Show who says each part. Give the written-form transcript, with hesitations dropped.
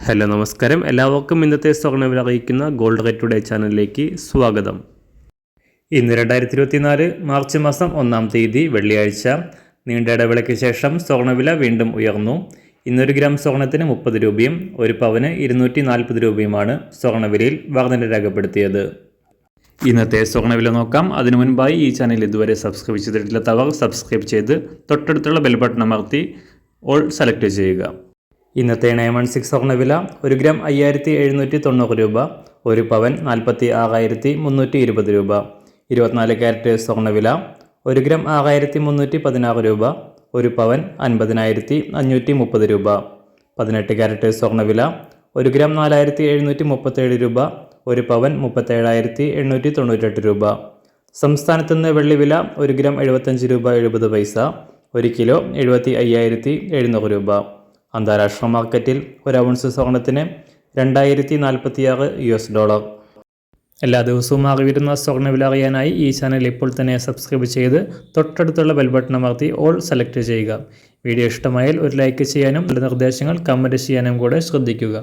Speaker 1: Hello നമസ്കാരം, എല്ലാവർക്കും ഇന്നത്തെ സ്വർണ്ണവില അറിയിക്കുന്ന ഗോൾഡ് റേറ്റ് ടുഡേ ചാനലിലേക്ക് സ്വാഗതം. ഇന്ന് 2024 മാർച്ച് മാസം 1-ാം തീയതി വെള്ളിയാഴ്ച. നീണ്ട ഇടവേളയ്ക്ക് ശേഷം സ്വർണ്ണവില വീണ്ടും ഉയർന്നു. ഇന്നൊരു ഗ്രാം സ്വർണ്ണത്തിന് 30 രൂപയും ഒരു പവന് 240 രൂപയുമാണ് സ്വർണ്ണവിലയിൽ വർധന രേഖപ്പെടുത്തിയത്. ഇന്നത്തെ സ്വർണ്ണവില നോക്കാം. അതിനു മുൻപായി ഈ ചാനൽ ഇതുവരെ സബ്സ്ക്രൈബ് ചെയ്തിട്ടില്ലാത്തവർ സബ്സ്ക്രൈബ് ചെയ്ത് തൊട്ടടുത്തുള്ള ബെൽ ബട്ടൺ അമർത്തി ഓൾ സെലക്ട് ചെയ്യുക. ഇന്നത്തെ 916 സ്വർണ്ണവില 1 ഗ്രാം 5790 രൂപ, ഒരു പവൻ 46,320 രൂപ. 24 ക്യാരറ്റ് സ്വർണ്ണവില 1 ഗ്രാം 6316 രൂപ, ഒരു പവൻ 50,530 രൂപ. 18 ക്യാരറ്റ് സ്വർണ്ണവില 1 ഗ്രാം 4737 രൂപ, ഒരു പവൻ 37,898 രൂപ. സംസ്ഥാനത്ത് നിന്ന് വെള്ളിവില 1 ഗ്രാം 75 രൂപ 70 പൈസ, 1 കിലോ 75,700 രൂപ. അന്താരാഷ്ട്ര മാർക്കറ്റിൽ ഒരു ഔൺസ് സ്വർണത്തിന് $2046. എല്ലാ ദിവസവും അറിവിരുന്ന സ്വർണ്ണവില അറിയാനായി ഈ ചാനൽ ഇപ്പോൾ തന്നെ സബ്സ്ക്രൈബ് ചെയ്ത് തൊട്ടടുത്തുള്ള ബെൽ ബട്ടൺ അമർത്തി ഓൾ സെലക്ട് ചെയ്യുക. വീഡിയോ ഇഷ്ടമായാൽ ഒരു ലൈക്ക് ചെയ്യാനും നല്ല നിർദ്ദേശങ്ങൾ കമൻറ്റ് ചെയ്യാനും കൂടെ ശ്രദ്ധിക്കുക.